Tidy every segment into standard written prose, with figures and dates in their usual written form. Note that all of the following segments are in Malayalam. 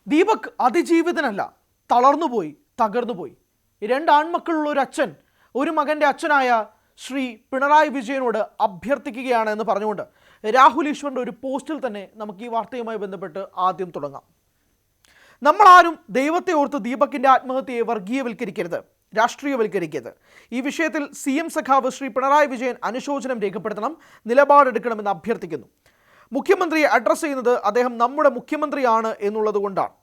ദീപക് അതിജീവിതനല്ല, തളർന്നുപോയി, തകർന്നുപോയി. രണ്ട് ആൺമക്കളുള്ള ഒരു അച്ഛൻ ഒരു മകൻ്റെ അച്ഛനായ ശ്രീ പിണറായി വിജയനോട് അഭ്യർത്ഥിക്കുകയാണ് എന്ന് പറഞ്ഞുകൊണ്ട് രാഹുൽ ഈശ്വറിൻ്റെ ഒരു പോസ്റ്റിൽ തന്നെ നമുക്ക് ഈ വാർത്തയുമായി ബന്ധപ്പെട്ട് ആദ്യം തുടങ്ങാം. നമ്മളാരും ദൈവത്തെ ഓർത്ത് ദീപകിൻ്റെ ആത്മഹത്യയെ വർഗീയവൽക്കരിക്കരുത്, രാഷ്ട്രീയവൽക്കരിക്കരുത്. ഈ വിഷയത്തിൽ CM സഖാവ് ശ്രീ പിണറായി വിജയൻ അനുശോചനം രേഖപ്പെടുത്തണം, നിലപാടെടുക്കണമെന്ന് അഭ്യർത്ഥിക്കുന്നു. മുഖ്യമന്ത്രിയെ അഡ്രസ്സ് ചെയ്യുന്നത് അദ്ദേഹം നമ്മുടെ മുഖ്യമന്ത്രിയാണ് എന്നുള്ളത് കൊണ്ടാണ്.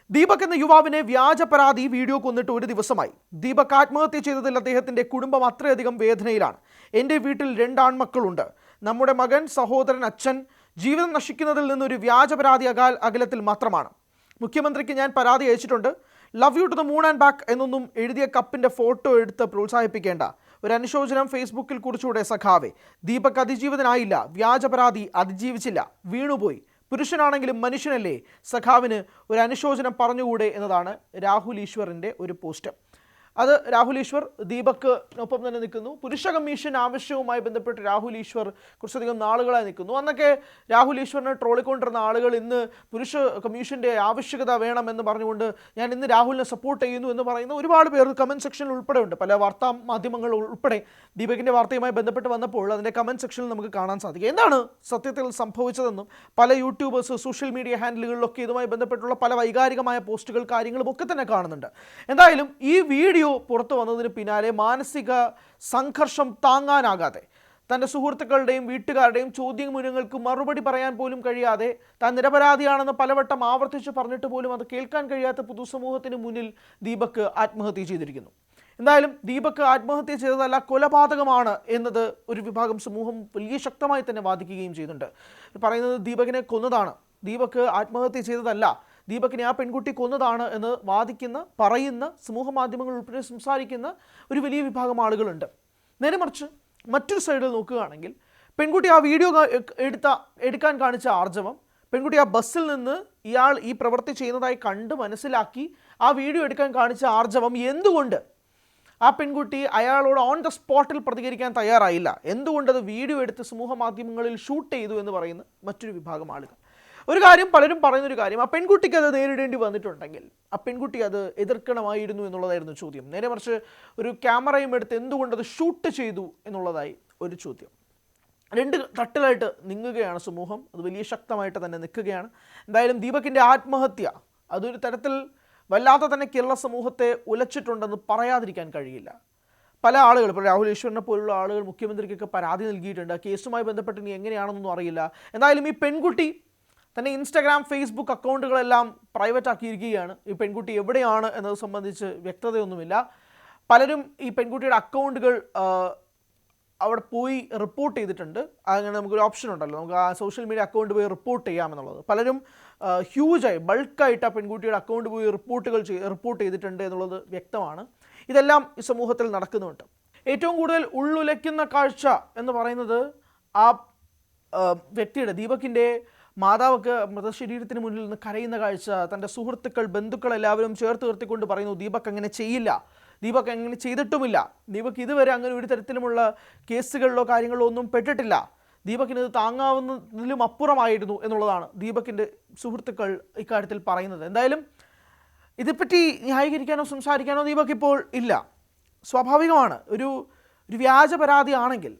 ദീപക് എന്ന യുവാവിനെ വ്യാജ പരാതി വീഡിയോ കൊന്നിട്ട് ഒരു ദിവസമായി. ദീപക് ആത്മഹത്യ ചെയ്തതിൽ അദ്ദേഹത്തിൻ്റെ കുടുംബം അത്രയധികം വേദനയിലാണ്. എൻ്റെ വീട്ടിൽ 2 ആൺമക്കളുണ്ട്. നമ്മുടെ മകൻ, സഹോദരൻ, അച്ഛൻ ജീവിതം നശിക്കുന്നതിൽ നിന്നൊരു വ്യാജ പരാതി അകലത്തിൽ മാത്രമാണ്. മുഖ്യമന്ത്രിക്ക് ഞാൻ പരാതി അയച്ചിട്ടുണ്ട്. Love you to the moon and back എന്നൊന്നും എഴുതിയ കപ്പിൻ്റെ ഫോട്ടോ എടുത്ത് പ്രോത്സാഹിപ്പിക്കേണ്ട. ഒരു അനുശോചനം ഫേസ്ബുക്കിൽ കുറിച്ചുകൂടെ സഖാവെ. ദീപക് അതിജീവിതനായില്ല, വ്യാജ പരാതി അതിജീവിച്ചില്ല, വീണുപോയി. പുരുഷനാണെങ്കിലും മനുഷ്യനല്ലേ, സഖാവിന് ഒരു അനുശോചനം പറഞ്ഞുകൂടെ എന്നതാണ് രാഹുൽ ഈശ്വറിൻ്റെ ഒരു പോസ്റ്റ്. അത് രാഹുൽ ഈശ്വർ ദീപക്കിനൊപ്പം തന്നെ നിൽക്കുന്നു. പുരുഷ കമ്മീഷൻ ആവശ്യവുമായി ബന്ധപ്പെട്ട് രാഹുൽ ഈശ്വർ കുറച്ചധികം നാളുകളായി നിൽക്കുന്നു. അന്നൊക്കെ രാഹുൽ ഈശ്വറിനെ ട്രോളിക്കൊണ്ടിരുന്ന ആളുകൾ ഇന്ന് പുരുഷ കമ്മീഷൻ്റെ ആവശ്യകത വേണമെന്ന് പറഞ്ഞുകൊണ്ട് ഞാൻ ഇന്ന് രാഹുലിനെ സപ്പോർട്ട് ചെയ്യുന്നു എന്ന് പറയുന്ന ഒരുപാട് പേർ കമൻറ്റ് സെക്ഷനിൽ ഉൾപ്പെടെ ഉണ്ട്. പല വാർത്താ മാധ്യമങ്ങൾ ഉൾപ്പെടെ ദീപകിൻ്റെ വാർത്തയുമായി ബന്ധപ്പെട്ട് വന്നപ്പോൾ അതിൻ്റെ കമൻറ്റ് സെക്ഷനിൽ നമുക്ക് കാണാൻ സാധിക്കും. എന്താണ് സത്യത്തിൽ സംഭവിച്ചതെന്നും പല യൂട്യൂബേഴ്സ്, സോഷ്യൽ മീഡിയ ഹാൻഡിലുകളിലൊക്കെ ഇതുമായി ബന്ധപ്പെട്ടുള്ള പല വൈകാരികമായ പോസ്റ്റുകൾ, കാര്യങ്ങളും ഒക്കെ തന്നെ കാണുന്നുണ്ട്. എന്തായാലും ഈ വീഡിയോ പുറത്തു വന്നതിന് പിന്നാലെ മാനസിക സംഘർഷം താങ്ങാനാകാതെ തൻ്റെ സുഹൃത്തുക്കളുടെയും വീട്ടുകാരുടെയും ചോദ്യങ്ങൾക്ക് മറുപടി പറയാൻ പോലും കഴിയാതെ താൻ നിരപരാധിയാണെന്ന് പലവട്ടം ആവർത്തിച്ച് പറഞ്ഞിട്ട് പോലും അത് കേൾക്കാൻ കഴിയാത്ത പൊതുസമൂഹത്തിന് മുന്നിൽ ദീപക് ആത്മഹത്യ ചെയ്തിരിക്കുന്നു. എന്തായാലും ദീപക് ആത്മഹത്യ ചെയ്തതല്ല, കൊലപാതകമാണ് എന്നത് ഒരു വിഭാഗം സമൂഹം വലിയ ശക്തമായി തന്നെ വാദിക്കുകയും ചെയ്യുന്നുണ്ട്. പറയുന്നത് ദീപകിനെ കൊന്നതാണ്, ദീപക് ആത്മഹത്യ ചെയ്തതല്ല, ദീപകിനെ ആ പെൺകുട്ടി കൊന്നതാണ് എന്ന് വാദിക്കുന്ന, പറയുന്ന, സമൂഹ മാധ്യമങ്ങൾ ഉൾപ്പെടെ സംസാരിക്കുന്ന ഒരു വലിയ വിഭാഗം ആളുകളുണ്ട്. നേരെ മറിച്ച് മറ്റൊരു സൈഡിൽ നോക്കുകയാണെങ്കിൽ പെൺകുട്ടി ആ വീഡിയോ എടുക്കാൻ കാണിച്ച ആർജവം, പെൺകുട്ടി ആ ബസ്സിൽ നിന്ന് ഇയാൾ ഈ പ്രവൃത്തി ചെയ്യുന്നതായി കണ്ട് മനസ്സിലാക്കി ആ വീഡിയോ എടുക്കാൻ കാണിച്ച ആർജവം, എന്തുകൊണ്ട് ആ പെൺകുട്ടി അയാളോട് ഓൺ ദ സ്പോട്ടിൽ പ്രതികരിക്കാൻ തയ്യാറായില്ല, എന്തുകൊണ്ടത് വീഡിയോ എടുത്ത് സമൂഹ മാധ്യമങ്ങളിൽ ഷൂട്ട് ചെയ്തു എന്ന് പറയുന്ന മറ്റൊരു വിഭാഗം ആളുകൾ. ഒരു കാര്യം പലരും പറയുന്നൊരു കാര്യം, ആ പെൺകുട്ടിക്ക് അത് നേരിടേണ്ടി വന്നിട്ടുണ്ടെങ്കിൽ ആ പെൺകുട്ടി അത് എതിർക്കണമായിരുന്നു എന്നുള്ളതായിരുന്നു ചോദ്യം. നേരെ മറിച്ച് ഒരു ക്യാമറയും എടുത്ത് എന്തുകൊണ്ടത് ഷൂട്ട് ചെയ്തു എന്നുള്ളതായി ഒരു ചോദ്യം. 2 തട്ടിലായിട്ട് നീങ്ങുകയാണ് സമൂഹം, അത് വലിയ ശക്തമായിട്ട് തന്നെ നിൽക്കുകയാണ്. എന്തായാലും ദീപകിൻ്റെ ആത്മഹത്യ അതൊരു തരത്തിൽ വല്ലാതെ തന്നെ കേരള സമൂഹത്തെ ഉലച്ചിട്ടുണ്ടെന്ന് പറയാതിരിക്കാൻ കഴിയില്ല. പല ആളുകൾ, ഇപ്പോൾ രാഹുൽ ഈശ്വറിനെ പോലുള്ള ആളുകൾ മുഖ്യമന്ത്രിക്കൊക്കെ പരാതി നൽകിയിട്ടുണ്ട്. കേസുമായി ബന്ധപ്പെട്ട് ഇനി എങ്ങനെയാണെന്നൊന്നും അറിയില്ല. എന്തായാലും ഈ പെൺകുട്ടി തന്നെ ഇൻസ്റ്റാഗ്രാം, ഫേസ്ബുക്ക് അക്കൗണ്ടുകളെല്ലാം പ്രൈവറ്റ് ആക്കിയിരിക്കുകയാണ്. ഈ പെൺകുട്ടി എവിടെയാണ് എന്നത് സംബന്ധിച്ച് വ്യക്തതയൊന്നുമില്ല. പലരും ഈ പെൺകുട്ടിയുടെ അക്കൗണ്ടുകൾ അവിടെ പോയി റിപ്പോർട്ട് ചെയ്തിട്ടുണ്ട്. അങ്ങനെ നമുക്കൊരു ഓപ്ഷൻ ഉണ്ടല്ലോ, നമുക്ക് ആ സോഷ്യൽ മീഡിയ അക്കൗണ്ട് പോയി റിപ്പോർട്ട് ചെയ്യാമെന്നുള്ളത്. പലരും ഹ്യൂജായി, ബൾക്കായിട്ട് ആ പെൺകുട്ടിയുടെ അക്കൗണ്ട് പോയി റിപ്പോർട്ട് ചെയ്തിട്ടുണ്ട് എന്നുള്ളത് വ്യക്തമാണ്. ഇതെല്ലാം ഈ സമൂഹത്തിൽ നടക്കുന്നുണ്ട്. ഏറ്റവും കൂടുതൽ ഉള്ളുലയ്ക്കുന്ന കാഴ്ച എന്ന് പറയുന്നത് ആ വ്യക്തിയുടെ, ദീപകിൻ്റെ മാതാവൊക്കെ മൃതശരീരത്തിന് മുന്നിൽ നിന്ന് കരയുന്ന കാഴ്ച, തൻ്റെ സുഹൃത്തുക്കൾ, ബന്ധുക്കൾ എല്ലാവരും ചേർത്ത് നിർത്തിക്കൊണ്ട് പറയുന്നു ദീപക് അങ്ങനെ ചെയ്യില്ല, ദീപക് അങ്ങനെ ചെയ്തിട്ടുമില്ല, ദീപക് ഇതുവരെ അങ്ങനെ ഒരു തരത്തിലുമുള്ള കേസുകളിലോ കാര്യങ്ങളിലോ ഒന്നും പെട്ടിട്ടില്ല, ദീപകിന് ഇത് താങ്ങാവുന്നതിലും അപ്പുറമായിരുന്നു എന്നുള്ളതാണ് ദീപകിൻ്റെ സുഹൃത്തുക്കൾ ഇക്കാര്യത്തിൽ പറയുന്നത്. എന്തായാലും ഇതേപ്പറ്റി ന്യായീകരിക്കാനോ സംസാരിക്കാനോ ദീപക് ഇപ്പോൾ ഇല്ല. സ്വാഭാവികമാണ്, ഒരു വ്യാജ പരാതി ആണെങ്കിൽ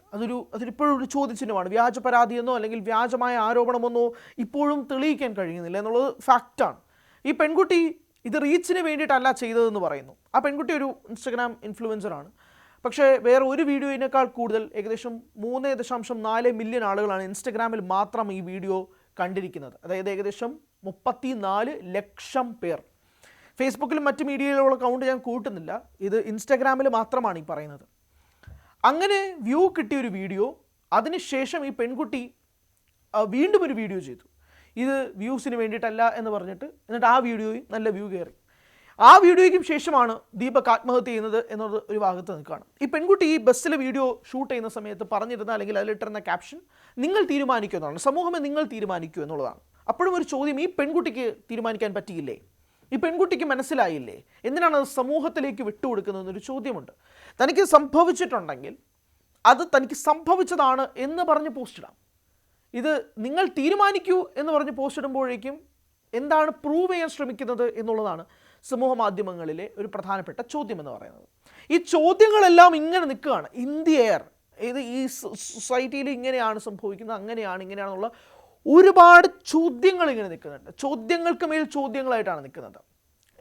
അതിലിപ്പോഴും ഒരു ചോദ്യചിഹ്നമാണ്. വ്യാജ പരാതിയെന്നോ അല്ലെങ്കിൽ വ്യാജമായ ആരോപണമെന്നോ ഇപ്പോഴും തെളിയിക്കാൻ കഴിയുന്നില്ല എന്നുള്ളത് ഫാക്റ്റാണ്. ഈ പെൺകുട്ടി ഇത് റീച്ചിന് വേണ്ടിയിട്ടല്ല ചെയ്തതെന്ന് പറയുന്നു. ആ പെൺകുട്ടി ഒരു ഇൻസ്റ്റഗ്രാം ഇൻഫ്ലുവൻസറാണ്. പക്ഷേ വേറെ ഒരു വീഡിയോയിനേക്കാൾ കൂടുതൽ ഏകദേശം 3.4 മില്യൺ ആളുകളാണ് ഇൻസ്റ്റഗ്രാമിൽ മാത്രം ഈ വീഡിയോ കണ്ടിരിക്കുന്നത്. അതായത് ഏകദേശം 34 ലക്ഷം പേർ. ഫേസ്ബുക്കിലും മറ്റ് മീഡിയയിലുള്ള കൗണ്ട് ഞാൻ കൂട്ടുന്നില്ല, ഇത് ഇൻസ്റ്റഗ്രാമിൽ മാത്രമാണ് ഈ പറയുന്നത്. അങ്ങനെ വ്യൂ കിട്ടിയൊരു വീഡിയോ, അതിനുശേഷം ഈ പെൺകുട്ടി വീണ്ടും ഒരു വീഡിയോ ചെയ്തു, ഇത് വ്യൂസിന് വേണ്ടിയിട്ടല്ല എന്ന് പറഞ്ഞിട്ട്. എന്നിട്ട് ആ വീഡിയോയും നല്ല വ്യൂ കയറി. ആ വീഡിയോയ്ക്കും ശേഷമാണ് ദീപക് ആത്മഹത്യ ചെയ്യുന്നത് എന്നത് ഒരു ഭാഗത്ത് നിൽക്കുകയാണ്. ഈ പെൺകുട്ടി ഈ ബസ്സിലെ വീഡിയോ ഷൂട്ട് ചെയ്യുന്ന സമയത്ത് പറഞ്ഞിരുന്ന അല്ലെങ്കിൽ അതിലിട്ടിരുന്ന ക്യാപ്ഷൻ നിങ്ങൾ തീരുമാനിക്കൂ എന്നാണ്, സമൂഹമേ നിങ്ങൾ തീരുമാനിക്കൂ എന്നുള്ളതാണ്. അപ്പോഴും ഒരു ചോദ്യം, ഈ പെൺകുട്ടിക്ക് തീരുമാനിക്കാൻ പറ്റിയില്ലേ? ഈ പെൺകുട്ടിക്ക് മനസ്സിലായില്ലേ? എന്തിനാണ് അത് സമൂഹത്തിലേക്ക് വിട്ടുകൊടുക്കുന്നതെന്നൊരു ചോദ്യമുണ്ട്. തനിക്ക് സംഭവിച്ചിട്ടുണ്ടെങ്കിൽ അത് തനിക്ക് സംഭവിച്ചതാണ് എന്ന് പറഞ്ഞ് പോസ്റ്റ് ഇടാം. ഇത് നിങ്ങൾ തീരുമാനിക്കൂ എന്ന് പറഞ്ഞ് പോസ്റ്റ് ഇടുമ്പോഴേക്കും എന്താണ് പ്രൂവ് ചെയ്യാൻ ശ്രമിക്കുന്നത് എന്നുള്ളതാണ് സമൂഹ മാധ്യമങ്ങളിലെ ഒരു പ്രധാനപ്പെട്ട ചോദ്യം എന്ന് പറയുന്നത്. ഈ ചോദ്യങ്ങളെല്ലാം ഇങ്ങനെ നിൽക്കുകയാണ് ഇൻ ദി എയർ. ഇത് ഈ സൊസൈറ്റിയിൽ ഇങ്ങനെയാണ് സംഭവിക്കുന്നത്, അങ്ങനെയാണ് ഇങ്ങനെയാണെന്നുള്ള ഒരുപാട് ചോദ്യങ്ങൾ ഇങ്ങനെ നിൽക്കുന്നുണ്ട്. ചോദ്യങ്ങൾക്ക് മേൽ ചോദ്യങ്ങളായിട്ടാണ് നിൽക്കുന്നത്.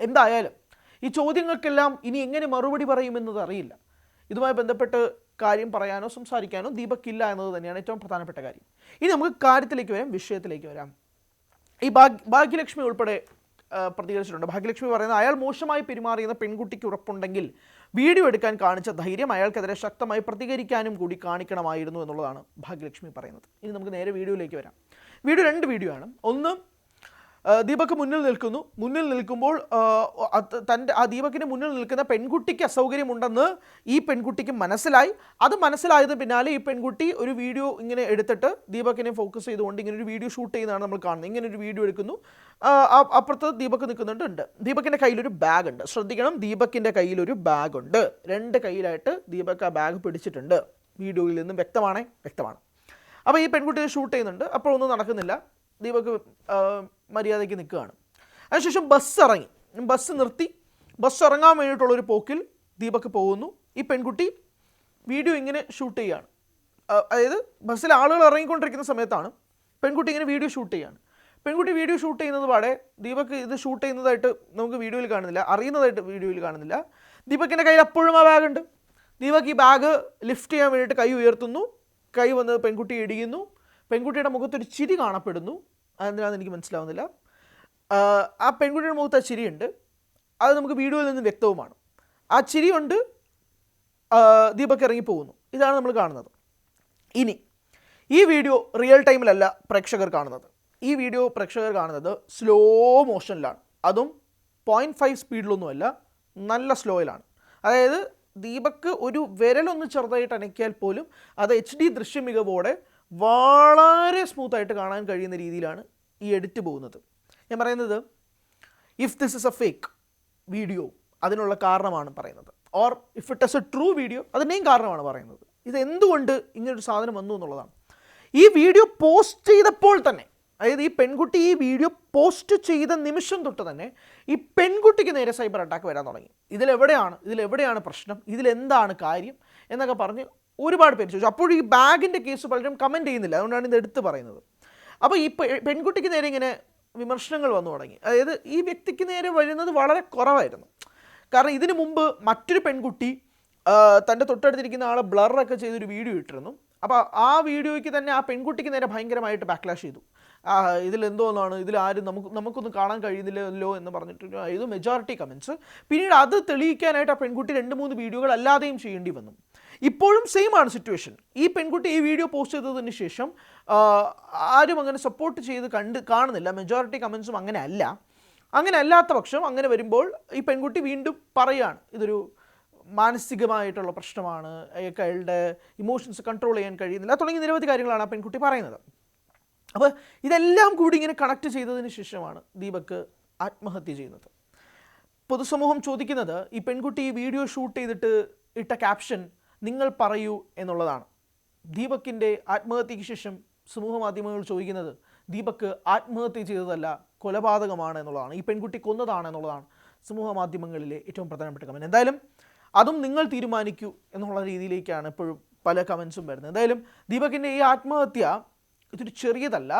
എന്തായാലും ഈ ചോദ്യങ്ങൾക്കെല്ലാം ഇനി എങ്ങനെ മറുപടി പറയുമെന്നത് അറിയില്ല. ഇതുമായി ബന്ധപ്പെട്ട് കാര്യം പറയാനോ സംസാരിക്കാനോ ദീപക് ഇല്ല എന്നത് തന്നെയാണ് ഏറ്റവും പ്രധാനപ്പെട്ട കാര്യം. ഇനി നമുക്ക് കാര്യത്തിലേക്ക് വരാം, വിഷയത്തിലേക്ക് വരാം. ഈ ഭാഗ്യലക്ഷ്മി ഉൾപ്പെടെ പ്രതികരിച്ചിട്ടുണ്ട്. ഭാഗ്യലക്ഷ്മി പറയുന്നത് അയാൾ മോശമായി പെരുമാറിയെന്ന പെൺകുട്ടിക്ക് ഉറപ്പുണ്ടെങ്കിൽ വീഡിയോ എടുക്കാൻ കാണിച്ച ധൈര്യം അയാൾക്കെതിരെ ശക്തമായി പ്രതികരിക്കാനും കൂടി കാണിക്കണമായിരുന്നു എന്നുള്ളതാണ് ഭാഗ്യലക്ഷ്മി പറയുന്നത്. ഇനി നമുക്ക് നേരെ വീഡിയോയിലേക്ക് വരാം. രണ്ട് വീഡിയോ ആണ്. ഒന്ന്, ദീപക് മുന്നിൽ നിൽക്കുമ്പോൾ ദീപകിന് മുന്നിൽ നിൽക്കുന്ന പെൺകുട്ടിക്ക് അസൗകര്യമുണ്ടെന്ന് ഈ പെൺകുട്ടിക്ക് മനസ്സിലായി. അത് മനസ്സിലായതിന് പിന്നാലെ ഈ പെൺകുട്ടി ഒരു വീഡിയോ ഇങ്ങനെ എടുത്തിട്ട് ദീപകിനെ ഫോക്കസ് ചെയ്തുകൊണ്ട് ഇങ്ങനെ ഒരു വീഡിയോ ഷൂട്ട് ചെയ്യുന്നതാണ് നമ്മൾ കാണുന്നത്. ഇങ്ങനെ ഒരു വീഡിയോ എടുക്കുന്നു. അപ്പുറത്ത് ദീപക് നിൽക്കുന്നുണ്ട്. ദീപകിൻ്റെ കയ്യിലൊരു ബാഗ് ഉണ്ട്. ശ്രദ്ധിക്കണം, ദീപകിൻ്റെ കയ്യിലൊരു ബാഗ് ഉണ്ട്. 2 കയ്യിലായിട്ട് ദീപക് ആ ബാഗ് പിടിച്ചിട്ടുണ്ട്. വീഡിയോയിൽ നിന്നും വ്യക്തമാണ്. അപ്പോൾ ഈ പെൺകുട്ടി ഷൂട്ട് ചെയ്യുന്നുണ്ട്. അപ്പോൾ ഒന്നും നടക്കുന്നില്ല. ദീപക് മര്യാദയ്ക്ക് നിൽക്കുകയാണ്. അതിനുശേഷം ബസ് നിർത്തി ബസ് ഇറങ്ങാൻ വേണ്ടിയിട്ടുള്ളൊരു പോക്കിൽ ദീപക് പോകുന്നു. ഈ പെൺകുട്ടി വീഡിയോ ഇങ്ങനെ ഷൂട്ട് ചെയ്യുകയാണ്. അതായത് ബസ്സിൽ ആളുകൾ ഇറങ്ങിക്കൊണ്ടിരിക്കുന്ന സമയത്താണ് പെൺകുട്ടി ഇങ്ങനെ വീഡിയോ ഷൂട്ട് ചെയ്യുകയാണ്. പെൺകുട്ടി വീഡിയോ ഷൂട്ട് ചെയ്യുന്നത് പാടെ ദീപക് ഇത് ഷൂട്ട് ചെയ്യുന്നതായിട്ട് നമുക്ക് വീഡിയോയിൽ കാണുന്നില്ല, അറിയുന്നതായിട്ട് വീഡിയോയിൽ കാണുന്നില്ല. ദീപകിൻ്റെ കയ്യിൽ അപ്പോഴും ആ ബാഗുണ്ട്. ദീപക് ഈ ബാഗ് ലിഫ്റ്റ് ചെയ്യാൻ വേണ്ടിയിട്ട് കൈ ഉയർത്തുന്നു. കൈ വന്ന് പെൺകുട്ടി ഇടിയുന്നു. പെൺകുട്ടിയുടെ മുഖത്തൊരു ചിരി കാണപ്പെടുന്നു. അതെന്തിനാണെന്ന് എനിക്ക് മനസ്സിലാവുന്നില്ല. ആ പെൺകുട്ടിയുടെ മുഖത്ത് ആ ചിരിയുണ്ട്. അത് നമുക്ക് വീഡിയോയിൽ നിന്ന് വ്യക്തവുമാണ്. ആ ചിരി കൊണ്ട് ദീപക് ഇറങ്ങിപ്പോകുന്നു. ഇതാണ് നമ്മൾ കാണുന്നത്. ഇനി ഈ വീഡിയോ റിയൽ ടൈമിലല്ല പ്രേക്ഷകർ കാണുന്നത്. ഈ വീഡിയോ പ്രേക്ഷകർ കാണുന്നത് സ്ലോ മോഷനിലാണ്. അതും 0.5 സ്പീഡിലൊന്നുമല്ല, നല്ല സ്ലോയിലാണ്. അതായത് ദീപക് ഒരു വിരലൊന്ന് ചെറുതായിട്ട് അനക്കിയാൽ പോലും അത് HD ദൃശ്യമികവോടെ വളരെ സ്മൂത്തായിട്ട് കാണാൻ കഴിയുന്ന രീതിയിലാണ് ഈ എഡിറ്റ് പോകുന്നത്. ഞാൻ പറയുന്നത് if this is A fake video അതിനുള്ള കാരണമാണ് പറയുന്നത്. Or if it is A true video അതിൻ്റെയും കാരണമാണ് പറയുന്നത്. ഇത് എന്തുകൊണ്ട് ഇങ്ങനൊരു സാധനം വന്നു എന്നുള്ളതാണ്. ഈ വീഡിയോ പോസ്റ്റ് ചെയ്തപ്പോൾ തന്നെ, അതായത് ഈ പെൺകുട്ടി ഈ വീഡിയോ പോസ്റ്റ് ചെയ്ത നിമിഷം തൊട്ട് തന്നെ ഈ പെൺകുട്ടിക്ക് നേരെ സൈബർ അറ്റാക്ക് വരാൻ തുടങ്ങി. ഇതിലെവിടെയാണ് പ്രശ്നം, ഇതിലെന്താണ് കാര്യം എന്നൊക്കെ പറഞ്ഞ് ഒരുപാട് പേര് ചോദിച്ചു. അപ്പോൾ ഈ ബാഗിൻ്റെ കേസ് പലരും കമൻറ്റ് ചെയ്യുന്നില്ല, അതുകൊണ്ടാണ് ഇത് എടുത്ത് പറയുന്നത്. അപ്പോൾ ഈ പെൺകുട്ടിക്ക് നേരെ ഇങ്ങനെ വിമർശനങ്ങൾ വന്നു തുടങ്ങി. അതായത് ഈ വ്യക്തിക്ക് നേരെ വരുന്നത് വളരെ കുറവായിരുന്നു. കാരണം ഇതിനു മുമ്പ് മറ്റൊരു പെൺകുട്ടി തൻ്റെ തൊട്ടടുത്തിരിക്കുന്ന ആളെ ബ്ലറൊക്കെ ചെയ്തൊരു വീഡിയോ ഇട്ടിരുന്നു. അപ്പോൾ ആ വീഡിയോയ്ക്ക് തന്നെ ആ പെൺകുട്ടിക്ക് നേരെ ഭയങ്കരമായിട്ട് ബാക്ക്ലാഷ് ചെയ്തു. ഇതിലെന്തോന്നാണ്, ഇതിലാരും നമുക്കൊന്നും കാണാൻ കഴിയുന്നില്ലല്ലോ എന്ന് പറഞ്ഞിട്ട് ഇത് മെജോറിറ്റി കമൻറ്റ്സ്. പിന്നീട് അത് തെളിയിക്കാനായിട്ട് ആ പെൺകുട്ടി 2-3 വീഡിയോകൾ അല്ലാതെയും ചെയ്യേണ്ടി വന്നു. ഇപ്പോഴും സെയിം ആണ് സിറ്റുവേഷൻ. ഈ പെൺകുട്ടി ഈ വീഡിയോ പോസ്റ്റ് ചെയ്തതിന് ശേഷം ആരും അങ്ങനെ സപ്പോർട്ട് ചെയ്ത് കാണുന്നില്ല. മെജോറിറ്റി കമൻസും അങ്ങനെ അല്ലാത്ത പക്ഷം അങ്ങനെ വരുമ്പോൾ ഈ പെൺകുട്ടി വീണ്ടും പറയുകയാണ് ഇതൊരു മാനസികമായിട്ടുള്ള പ്രശ്നമാണ്, അയാളുടെ ഇമോഷൻസ് കൺട്രോൾ ചെയ്യാൻ കഴിയുന്നില്ല തുടങ്ങിയ നിരവധി കാര്യങ്ങളാണ് ആ പെൺകുട്ടി പറയുന്നത്. അപ്പോൾ ഇതെല്ലാം കൂടി ഇങ്ങനെ കണക്ട് ചെയ്തതിന് ശേഷമാണ് ദീപക് ആത്മഹത്യ ചെയ്യുന്നത്. പൊതുസമൂഹം ചോദിക്കുന്നത് ഈ പെൺകുട്ടി ഈ വീഡിയോ ഷൂട്ട് ചെയ്തിട്ട് ഇട്ട ക്യാപ്ഷൻ നിങ്ങൾ പറയൂ എന്നുള്ളതാണ്. ദീപകിൻ്റെ ആത്മഹത്യയ്ക്ക് ശേഷം സമൂഹ മാധ്യമങ്ങൾ ചോദിക്കുന്നത് ദീപക് ആത്മഹത്യ ചെയ്തതല്ല, കൊലപാതകമാണ് എന്നുള്ളതാണ്, ഈ പെൺകുട്ടി കൊന്നതാണ് എന്നുള്ളതാണ് സമൂഹ മാധ്യമങ്ങളിലെ ഏറ്റവും പ്രധാനപ്പെട്ട കമൻറ്റ്. എന്തായാലും അതും നിങ്ങൾ തീരുമാനിക്കൂ എന്നുള്ള രീതിയിലേക്കാണ് ഇപ്പോഴും പല കമൻസും വരുന്നത്. എന്തായാലും ദീപകിൻ്റെ ഈ ആത്മഹത്യ ഇതൊരു ചെറിയതല്ല.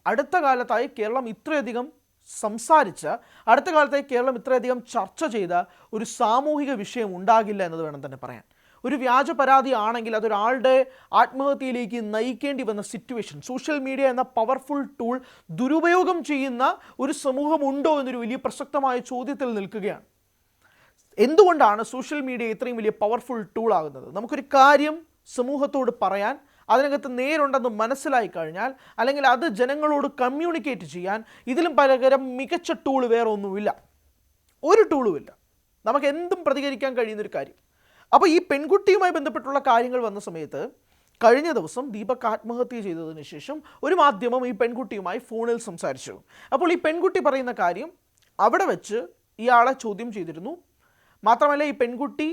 അടുത്ത കാലത്തായി കേരളം ഇത്രയധികം സംസാരിച്ച, അടുത്ത കാലത്തായി കേരളം ഇത്രയധികം ചർച്ച ചെയ്ത ഒരു സാമൂഹിക വിഷയം ഉണ്ടാകില്ല എന്നത് വേണം തന്നെ പറയാൻ. ഒരു വ്യാജ പരാതി ആണെങ്കിൽ അതൊരാളുടെ ആത്മഹത്യയിലേക്ക് നയിക്കേണ്ടി വന്ന സിറ്റുവേഷൻ, സോഷ്യൽ മീഡിയ എന്ന പവർഫുൾ ടൂൾ ദുരുപയോഗം ചെയ്യുന്ന ഒരു സമൂഹമുണ്ടോ എന്നൊരു വലിയ പ്രസക്തമായ ചോദ്യത്തിൽ നിൽക്കുകയാണ്. എന്തുകൊണ്ടാണ് സോഷ്യൽ മീഡിയ ഇത്രയും വലിയ പവർഫുൾ ടൂൾ ആകുന്നത്? നമുക്കൊരു കാര്യം സമൂഹത്തോട് പറയാൻ അതിനകത്ത് നേരുണ്ടെന്ന് മനസ്സിലായി കഴിഞ്ഞാൽ, അല്ലെങ്കിൽ അത് ജനങ്ങളോട് കമ്മ്യൂണിക്കേറ്റ് ചെയ്യാൻ ഇതിലും പലതരം മികച്ച ടൂൾ വേറെ ഒന്നുമില്ല, ഒരു ടൂളുമില്ല. നമുക്ക് എന്തും പ്രതികരിക്കാൻ കഴിയുന്നൊരു കാര്യം. അപ്പോൾ ഈ പെൺകുട്ടിയുമായി ബന്ധപ്പെട്ടുള്ള കാര്യങ്ങൾ വന്ന സമയത്ത് കഴിഞ്ഞ ദിവസം ദീപക് ആത്മഹത്യ ചെയ്തതിന് ശേഷം ഒരു മാധ്യമം ഈ പെൺകുട്ടിയുമായി ഫോണിൽ സംസാരിച്ചു. അപ്പോൾ ഈ പെൺകുട്ടി പറയുന്ന കാര്യം അവിടെ വെച്ച് ഇയാളെ ചോദ്യം ചെയ്തിരുന്നു. മാത്രമല്ല ഈ പെൺകുട്ടി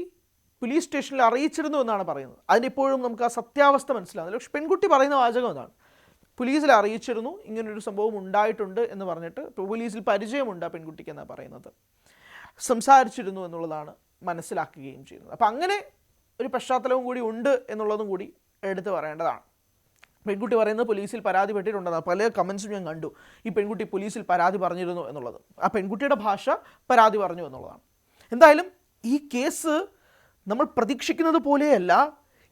പോലീസ് സ്റ്റേഷനിൽ അറിയിച്ചിരുന്നു എന്നാണ് പറയുന്നത്. അതിനിപ്പോഴും നമുക്ക് ആ സത്യാവസ്ഥ മനസ്സിലാകുന്നില്ല. പക്ഷെ പെൺകുട്ടി പറയുന്ന വാചകം എന്നാണ്, പോലീസിൽ അറിയിച്ചിരുന്നു ഇങ്ങനൊരു സംഭവം ഉണ്ടായിട്ടുണ്ട് എന്ന് പറഞ്ഞിട്ട്. പോലീസിൽ പരിചയമുണ്ട് ആ പെൺകുട്ടിക്ക് എന്നാണ് പറയുന്നത്. സംസാരിച്ചിരുന്നു എന്നുള്ളതാണ് മനസ്സിലാക്കുകയും ചെയ്യുന്നത്. അപ്പം അങ്ങനെ ഒരു പശ്ചാത്തലവും കൂടി ഉണ്ട് എന്നുള്ളതും കൂടി എടുത്തു പറയേണ്ടതാണ്. പെൺകുട്ടി പറയുന്നത് പോലീസിൽ പരാതിപ്പെട്ടിട്ടുണ്ടെന്ന് പല കമൻസും ഞാൻ കണ്ടു. ഈ പെൺകുട്ടി പോലീസിൽ പരാതി പറഞ്ഞിരുന്നു എന്നുള്ളത്, ആ പെൺകുട്ടിയുടെ ഭാഷ പരാതി പറഞ്ഞു എന്നുള്ളതാണ്. എന്തായാലും ഈ കേസ് നമ്മൾ പ്രതീക്ഷിക്കുന്നത് പോലെയല്ല.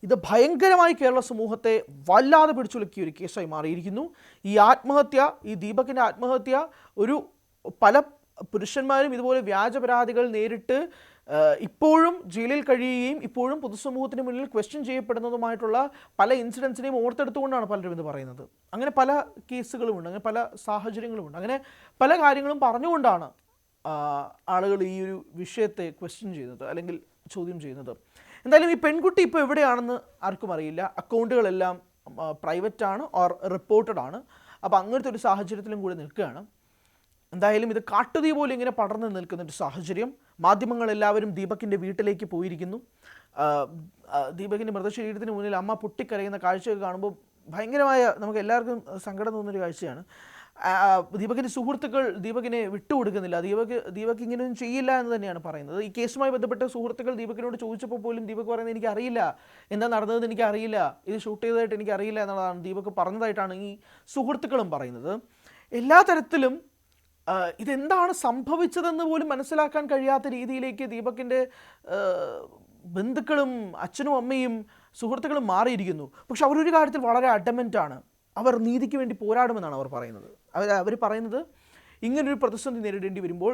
ഇത് ഭയങ്കരമായി കേരള സമൂഹത്തെ വല്ലാതെ പിടിച്ചുലക്കിയ ഒരു കേസായി മാറിയിരിക്കുന്നു. ഈ ആത്മഹത്യ, ഈ ദീപകിൻ്റെ ആത്മഹത്യ, ഒരു പല പുരുഷന്മാരും ഇതുപോലെ വ്യാജ പരാതികൾ നേരിട്ട് ഇപ്പോഴും ജയിലിൽ കഴിയുകയും ഇപ്പോഴും പൊതുസമൂഹത്തിന് മുന്നിൽ ക്വസ്റ്റ്യൻ ചെയ്യപ്പെടുന്നതുമായിട്ടുള്ള പല ഇൻസിഡൻസിനെയും ഓർത്തെടുത്തുകൊണ്ടാണ് പലരും ഇത് പറയുന്നത്. അങ്ങനെ പല കേസുകളുമുണ്ട്, അങ്ങനെ പല സാഹചര്യങ്ങളുമുണ്ട്, അങ്ങനെ പല കാര്യങ്ങളും പറഞ്ഞുകൊണ്ടാണ് ആളുകൾ ഈ ഒരു വിഷയത്തെ ക്വസ്റ്റ്യൻ ചെയ്യുന്നത് അല്ലെങ്കിൽ ചോദ്യം ചെയ്യുന്നത്. എന്തായാലും ഈ പെൺകുട്ടി ഇപ്പോൾ എവിടെയാണെന്ന് ആർക്കും അറിയില്ല. അക്കൗണ്ടുകളെല്ലാം പ്രൈവറ്റ് ആണ് ഓർ റിപ്പോർട്ടഡ് ആണ്. അപ്പോൾ അങ്ങനത്തെ ഒരു സാഹചര്യത്തിലും കൂടി നിൽക്കുകയാണ്. എന്തായാലും ഇത് കാട്ടുതീ പോലെ ഇങ്ങനെ പടർന്നു നിൽക്കുന്നൊരു സാഹചര്യം. മാധ്യമങ്ങളെല്ലാവരും ദീപകിൻ്റെ വീട്ടിലേക്ക് പോയിരിക്കുന്നു. ദീപകിൻ്റെ മൃതശരീരത്തിന് മുന്നിൽ അമ്മ പൊട്ടിക്കരയുന്ന കാഴ്ചയൊക്കെ കാണുമ്പോൾ ഭയങ്കരമായ, നമുക്ക് എല്ലാവർക്കും സങ്കടം തോന്നുന്നൊരു കാഴ്ചയാണ്. ദീപകിൻ്റെ സുഹൃത്തുക്കൾ ദീപകിനെ വിട്ടുകൊടുക്കുന്നില്ല. ദീപക് ഇങ്ങനെയൊന്നും ചെയ്യില്ല എന്ന് തന്നെയാണ് പറയുന്നത്. ഈ കേസുമായി ബന്ധപ്പെട്ട സുഹൃത്തുക്കൾ ദീപകിനോട് ചോദിച്ചപ്പോൾ പോലും ദീപക് പറയുന്നത് എനിക്കറിയില്ല, എന്താ നടന്നതെന്ന് എനിക്കറിയില്ല, ഇത് ഷൂട്ട് ചെയ്തതായിട്ട് എനിക്കറിയില്ല എന്നുള്ളതാണ് ദീപക് പറഞ്ഞതായിട്ടാണ് ഈ സുഹൃത്തുക്കളും പറയുന്നത്. എല്ലാ തരത്തിലും ഇതെന്താണ് സംഭവിച്ചതെന്ന് പോലും മനസ്സിലാക്കാൻ കഴിയാത്ത രീതിയിലേക്ക് ദീപകിൻ്റെ ബന്ധുക്കളും അച്ഛനും അമ്മയും സുഹൃത്തുക്കളും മാറിയിരിക്കുന്നു. പക്ഷെ അവരൊരു കാര്യത്തിൽ വളരെ അഡമൻ്റാണ്. അവർ നീതിക്ക് വേണ്ടി പോരാടുമെന്നാണ് അവർ പറയുന്നത്. അവർ പറയുന്നത് ഇങ്ങനൊരു പ്രതിസന്ധി നേരിടേണ്ടി വരുമ്പോൾ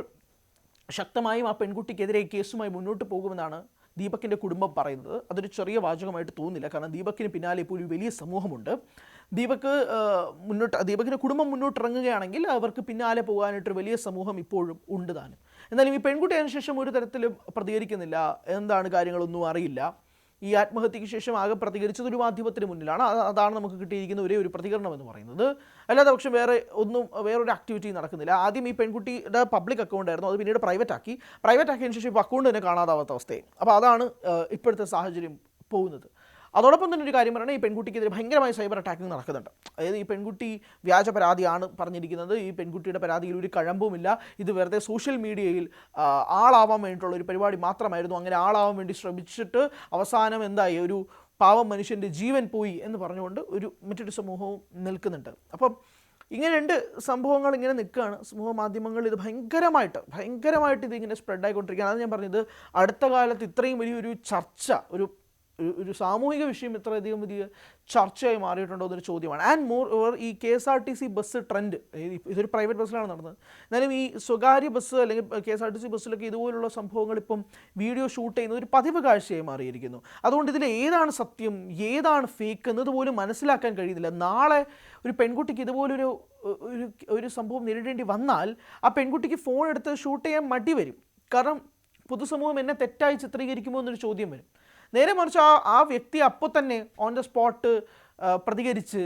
ശക്തമായും ആ പെൺകുട്ടിക്കെതിരെ കേസുമായി മുന്നോട്ട് പോകുമെന്നാണ് ദീപകിൻ്റെ കുടുംബം പറയുന്നത്. അതൊരു ചെറിയ വാചകമായിട്ട് തോന്നുന്നില്ല, കാരണം ദീപകിന് പിന്നാലെ ഇപ്പോൾ ഒരു വലിയ സമൂഹമുണ്ട്. ദീപകിൻ്റെ കുടുംബം മുന്നോട്ടിറങ്ങുകയാണെങ്കിൽ അവർക്ക് പിന്നാലെ പോകാനായിട്ടൊരു വലിയ സമൂഹം ഇപ്പോഴും ഉണ്ട് താനും. എന്നാലും ഈ പെൺകുട്ടി അതിനുശേഷം ഒരു തരത്തിലും പ്രതികരിക്കുന്നില്ല. എന്താണ് കാര്യങ്ങളൊന്നും അറിയില്ല. ഈ ആത്മഹത്യയ്ക്ക് ശേഷം ആകെ പ്രതികരിച്ചത് ഒരു മാധ്യമത്തിന് മുന്നിലാണ്. അതാണ് നമുക്ക് കിട്ടിയിരിക്കുന്ന ഒരേ ഒരു പ്രതികരണം എന്ന് പറയുന്നത്. അല്ലാതെ പക്ഷേ വേറൊരു ആക്ടിവിറ്റി നടക്കുന്നില്ല. ആദ്യം ഈ പെൺകുട്ടിയുടെ പബ്ലിക് അക്കൗണ്ട് ആയിരുന്നു, അത് പിന്നീട് പ്രൈവറ്റ് ആക്കിയതിന് ശേഷം ഇപ്പോൾ അക്കൗണ്ട് തന്നെ കാണാതാവാത്ത അവസ്ഥയും. അപ്പോൾ അതാണ് ഇപ്പോഴത്തെ സാഹചര്യം പോകുന്നത്. അതോടൊപ്പം തന്നെ ഒരു കാര്യം പറയുന്നത്, ഈ പെൺകുട്ടിക്കെതിരെ ഭയങ്കരമായ സൈബർ അറ്റാക്കിംഗ് നടക്കുന്നുണ്ട്. അതായത് ഈ പെൺകുട്ടി വ്യാജ പരാതിയാണ് പറഞ്ഞിരിക്കുന്നത്. ഈ പെൺകുട്ടിയുടെ പരാതിയിൽ ഒരു കഴമ്പുമില്ല. ഇത് വെറുതെ സോഷ്യൽ മീഡിയയിൽ ആളാവാൻ വേണ്ടിയിട്ടുള്ള ഒരു പരിപാടി മാത്രമായിരുന്നു. അങ്ങനെ ആളാവാൻ വേണ്ടി ശ്രമിച്ചിട്ട് അവസാനം എന്തായി, ഒരു പാവം മനുഷ്യൻ്റെ ജീവൻ പോയി എന്ന് പറഞ്ഞുകൊണ്ട് മറ്റൊരു സമൂഹവും നിൽക്കുന്നുണ്ട്. അപ്പം ഇങ്ങനെ രണ്ട് സംഭവങ്ങൾ ഇങ്ങനെ നിൽക്കുകയാണ്. സമൂഹ മാധ്യമങ്ങൾ ഇത് ഭയങ്കരമായിട്ട് ഇതിങ്ങനെ സ്പ്രെഡായിക്കൊണ്ടിരിക്കുകയാണ്. അത് ഞാൻ പറഞ്ഞത്, അടുത്ത കാലത്ത് ഇത്രയും വലിയൊരു ചർച്ച, ഒരു സാമൂഹിക വിഷയം ഇത്രയധികം വലിയ ചർച്ചയായി മാറിയിട്ടുണ്ടോ എന്നൊരു ചോദ്യമാണ്. ആൻഡ് മോർ ഓവർ ഈ KSRTC ബസ് ട്രെൻഡ്, ഇതൊരു പ്രൈവറ്റ് ബസ്സിലാണ് നടന്നത്. എന്നാലും ഈ സ്വകാര്യ ബസ് അല്ലെങ്കിൽ KSRTC ബസ്സിലൊക്കെ ഇതുപോലുള്ള സംഭവങ്ങൾ ഇപ്പം വീഡിയോ ഷൂട്ട് ചെയ്യുന്നത് ഒരു പതിവ് കാഴ്ചയായി മാറിയിരിക്കുന്നു. അതുകൊണ്ട് ഇതിൽ ഏതാണ് സത്യം ഏതാണ് ഫേക്ക് എന്നതുപോലും മനസ്സിലാക്കാൻ കഴിയുന്നില്ല. നാളെ ഒരു പെൺകുട്ടിക്ക് ഇതുപോലൊരു സംഭവം നേരിടേണ്ടി വന്നാൽ ആ പെൺകുട്ടിക്ക് ഫോൺ എടുത്ത് ഷൂട്ട് ചെയ്യാൻ മടി വരും. കാരണം പൊതുസമൂഹം എന്നെ തെറ്റായി ചിത്രീകരിക്കുമോ എന്നൊരു ചോദ്യം വരും. നേരെ മറിച്ച് ആ വ്യക്തി അപ്പോൾ തന്നെ ഓൺ ദ സ്പോട്ട് പ്രതികരിച്ച്,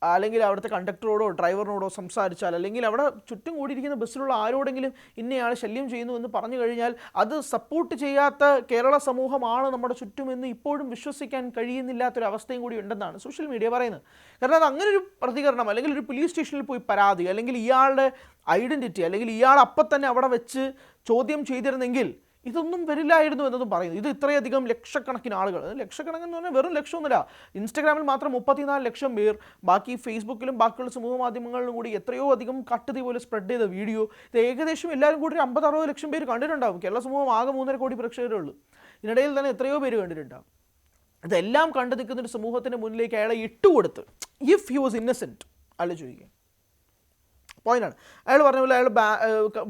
അല്ലെങ്കിൽ അവിടുത്തെ കണ്ടക്ടറോടോ ഡ്രൈവറിനോടോ സംസാരിച്ചാൽ, അല്ലെങ്കിൽ അവിടെ ചുറ്റും കൂടിയിരിക്കുന്ന ബസ്സിലുള്ള ആരോടെങ്കിലും ഇന്നയാൾ ശല്യം ചെയ്യുന്നു എന്ന് പറഞ്ഞു കഴിഞ്ഞാൽ അത് സപ്പോർട്ട് ചെയ്യാത്ത കേരള സമൂഹമാണ് നമ്മുടെ ചുറ്റുമെന്ന് ഇപ്പോഴും വിശ്വസിക്കാൻ കഴിയുന്നില്ലാത്തൊരവസ്ഥയും കൂടി ഉണ്ടെന്നാണ് സോഷ്യൽ മീഡിയ പറയുന്നത്. കാരണം അത് അങ്ങനെ ഒരു പ്രതികരണം, അല്ലെങ്കിൽ ഒരു പോലീസ് സ്റ്റേഷനിൽ പോയി പരാതി, അല്ലെങ്കിൽ ഇയാളുടെ ഐഡൻറ്റിറ്റി, അല്ലെങ്കിൽ ഇയാൾ അപ്പം തന്നെ അവിടെ വെച്ച് ചോദ്യം ചെയ്തിരുന്നെങ്കിൽ ഇതൊന്നും വരില്ലായിരുന്നു എന്നതും പറയുന്നു. ഇത് ഇത്രയധികം ലക്ഷക്കണക്കിന് ആളുകൾ, ലക്ഷക്കണക്കെന്ന് പറഞ്ഞാൽ വെറും ലക്ഷമൊന്നുമില്ല, ഇൻസ്റ്റഗ്രാമിൽ മാത്രം 34 ലക്ഷം പേർ, ബാക്കി ഫേസ്ബുക്കിലും ബാക്കിയുള്ള സമൂഹ മാധ്യമങ്ങളിലും കൂടി എത്രയോ അധികം കട്ടുതീ പോലെ സ്പ്രെഡ് ചെയ്ത വീഡിയോ, ഇത് ഏകദേശം എല്ലാവരും കൂടി 50-60 ലക്ഷം പേര് കണ്ടിട്ടുണ്ടാകും. കേരള സമൂഹം ആകെ 3.5 കോടി പ്രേക്ഷകരേ ഉള്ളൂ. ഇതിനിടയിൽ തന്നെ എത്രയോ പേര് കണ്ടിട്ടുണ്ടാകും. ഇതെല്ലാം കണ്ടു നിൽക്കുന്നൊരു സമൂഹത്തിൻ്റെ മുന്നിലേക്ക് അയാളെ ഇട്ടുകൊടുത്ത്, ഇഫ് ഹി വാസ് ഇന്നസെൻറ്റ് ആലോചിക്കുക പോയിന്റാണ്. അയാൾ പറഞ്ഞ പോലെ,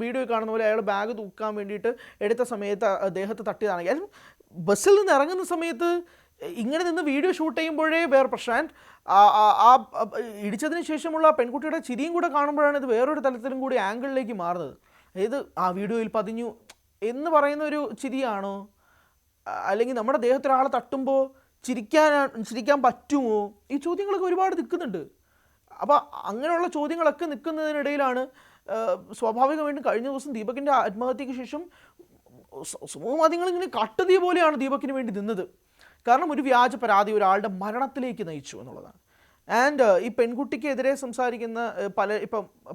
വീഡിയോ കാണുന്ന പോലെ അയാൾ ബാഗ് തൂക്കാൻ വേണ്ടിയിട്ട് എടുത്ത സമയത്ത് അദ്ദേഹത്തെ തട്ടിയതാണെങ്കിൽ, ബസ്സിൽ നിന്ന് ഇറങ്ങുന്ന സമയത്ത് ഇങ്ങനെ നിന്ന് വീഡിയോ ഷൂട്ട് ചെയ്യുമ്പോഴേ വേറെ പ്രശ്നം. ആ ഇടിച്ചതിന് ശേഷമുള്ള പെൺകുട്ടിയുടെ ചിരിയും കൂടെ കാണുമ്പോഴാണ് ഇത് വേറൊരു തലത്തിലും കൂടി ആംഗിളിലേക്ക് മാറുന്നത്. അതായത് ആ വീഡിയോയിൽ പതിഞ്ഞു എന്ന് പറയുന്ന ഒരു ചിരിയാണോ, അല്ലെങ്കിൽ നമ്മുടെ ദേഹത്തൊരാളെ തട്ടുമ്പോൾ ചിരിക്കാൻ പറ്റുമോ, ഈ ചോദ്യങ്ങളൊക്കെ ഒരുപാട് നിൽക്കുന്നുണ്ട്. അപ്പോൾ അങ്ങനെയുള്ള ചോദ്യങ്ങളൊക്കെ നിൽക്കുന്നതിനിടയിലാണ് സ്വാഭാവികമായിട്ടും കഴിഞ്ഞ ദിവസം ദീപകിൻ്റെ ആത്മഹത്യയ്ക്ക് ശേഷം സമൂഹ മാധ്യമങ്ങൾ ഇങ്ങനെ കട്ടുതീ പോലെയാണ് ദീപകിന് വേണ്ടി നിന്നത്. കാരണം ഒരു വ്യാജ പരാതി ഒരാളുടെ മരണത്തിലേക്ക് നയിച്ചു എന്നുള്ളതാണ്. ആൻഡ് ഈ പെൺകുട്ടിക്കെതിരെ സംസാരിക്കുന്ന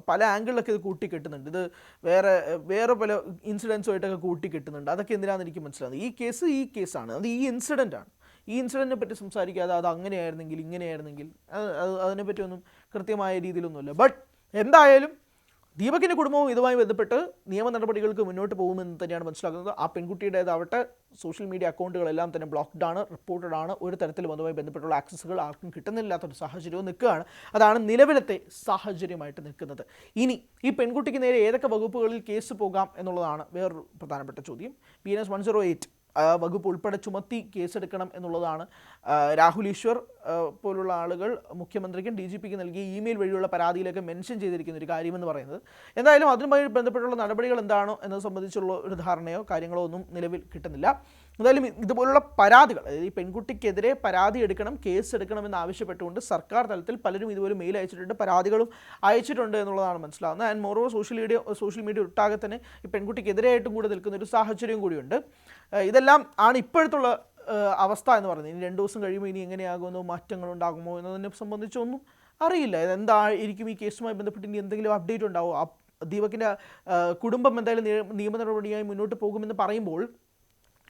പല ആംഗിളിലൊക്കെ ഇത് കൂട്ടിക്കെട്ടുന്നുണ്ട്. ഇത് വേറെ പല ഇൻസിഡൻസുമായിട്ടൊക്കെ കൂട്ടിക്കെട്ടുന്നുണ്ട്. അതൊക്കെ എന്തിനാണെന്ന് എനിക്ക് മനസ്സിലാകുന്നത്. ഈ കേസാണ്, അത് ഈ ഇൻസിഡൻ്റാണ്. ഈ ഇൻസിഡൻറ്റിനെ പറ്റി സംസാരിക്കാതെ അത് അങ്ങനെയായിരുന്നെങ്കിൽ ഇങ്ങനെയായിരുന്നെങ്കിൽ അതിനെപ്പറ്റി ഒന്നും കൃത്യമായ രീതിയിലൊന്നുമില്ല. ബട്ട് എന്തായാലും ദീപകിൻ്റെ കുടുംബവും ഇതുമായി ബന്ധപ്പെട്ട് നിയമ നടപടികൾക്ക് മുന്നോട്ട് പോകുമെന്ന് തന്നെയാണ് മനസ്സിലാക്കുന്നത്. ആ പെൺകുട്ടിയുടേതാവട്ടെ സോഷ്യൽ മീഡിയ അക്കൗണ്ടുകളെല്ലാം തന്നെ ബ്ലോക്ക്ഡ് ആണ്, റിപ്പോർട്ടഡ് ആണ്. ഒരു തരത്തിലും അതുമായി ബന്ധപ്പെട്ടുള്ള ആക്സസുകൾ ആർക്കും കിട്ടുന്നില്ലാത്തൊരു സാഹചര്യവും നിൽക്കുകയാണ്. അതാണ് നിലവിലത്തെ സാഹചര്യമായിട്ട് നിൽക്കുന്നത്. ഇനി ഈ പെൺകുട്ടിക്ക് നേരെ ഏതൊക്കെ വകുപ്പുകളിൽ കേസ് പോകാം എന്നുള്ളതാണ് വേറൊരു പ്രധാനപ്പെട്ട ചോദ്യം. BNS 108 വകുപ്പ് ഉൾപ്പെടെ ചുമത്തി കേസെടുക്കണം എന്നുള്ളതാണ് രാഹുൽ ഈശ്വർ പോലുള്ള ആളുകൾ മുഖ്യമന്ത്രിക്കും DGPക്കും നൽകിയ ഇമെയിൽ വഴിയുള്ള പരാതിയിലൊക്കെ മെൻഷൻ ചെയ്തിരിക്കുന്ന ഒരു കാര്യമെന്ന് പറയുന്നത്. എന്തായാലും അതുമായി ബന്ധപ്പെട്ടുള്ള നടപടികൾ എന്താണോ എന്നത് സംബന്ധിച്ചുള്ള ഒരു ധാരണയോ കാര്യങ്ങളോ ഒന്നും നിലവിൽ കിട്ടുന്നില്ല. എന്തായാലും ഇതുപോലുള്ള പരാതികൾ, അതായത് ഈ പെൺകുട്ടിക്കെതിരെ പരാതി എടുക്കണം, കേസ് എടുക്കണമെന്ന് ആവശ്യപ്പെട്ടുകൊണ്ട് സർക്കാർ തലത്തിൽ പലരും ഇതുപോലെ മെയിൽ അയച്ചിട്ടുണ്ട്, പരാതികളും അയച്ചിട്ടുണ്ട് എന്നുള്ളതാണ് മനസ്സിലാകുന്നത്. ആൻഡ് മോറോവർ സോഷ്യൽ മീഡിയ ഒട്ടാകെ തന്നെ ഈ പെൺകുട്ടിക്കെതിരെയായിട്ടും കൂടി നിൽക്കുന്ന ഒരു സാഹചര്യം കൂടിയുണ്ട്. ഇതെല്ലാം ആണ് ഇപ്പോഴത്തുള്ള അവസ്ഥ എന്ന് പറയുന്നത്. ഇനി 2 ദിവസം കഴിയുമ്പോൾ ഇനി എങ്ങനെയാകുമോ, മാറ്റങ്ങളുണ്ടാകുമോ എന്നതിനെ സംബന്ധിച്ചൊന്നും അറിയില്ല. ഇതെന്തായിരിക്കും ഈ കേസുമായി ബന്ധപ്പെട്ട് ഇനി എന്തെങ്കിലും അപ്ഡേറ്റ് ഉണ്ടാവും. ദീപകിൻ്റെ കുടുംബം എന്തായാലും നിയമ നടപടിയായി മുന്നോട്ട് പോകുമെന്ന് പറയുമ്പോൾ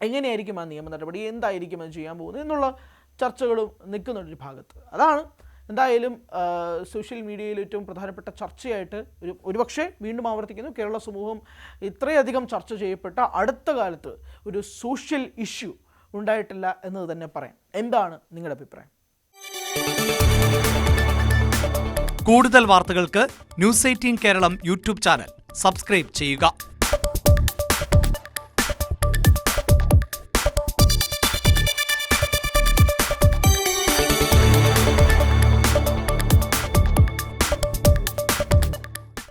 എങ്ങനെയായിരിക്കും ആ നിയമ നടപടി, എന്തായിരിക്കും അത് ചെയ്യാൻ പോകുന്നത് എന്നുള്ള ചർച്ചകളും നിൽക്കുന്നൊരു ഭാഗത്ത്. അതാണ് എന്തായാലും സോഷ്യൽ മീഡിയയിൽ ഏറ്റവും പ്രധാനപ്പെട്ട ചർച്ചയായിട്ട് ഒരുപക്ഷെ വീണ്ടും ആവർത്തിക്കുന്നു. കേരള സമൂഹം ഇത്രയധികം ചർച്ച ചെയ്യപ്പെട്ട അടുത്ത കാലത്ത് ഒരു സോഷ്യൽ ഇഷ്യൂ ഉണ്ടായിട്ടില്ല എന്നത് തന്നെ പറയാം. എന്താണ് നിങ്ങളുടെ അഭിപ്രായം? കൂടുതൽ വാർത്തകൾക്ക് News 18 Keralam YouTube channel subscribe ചെയ്യുക.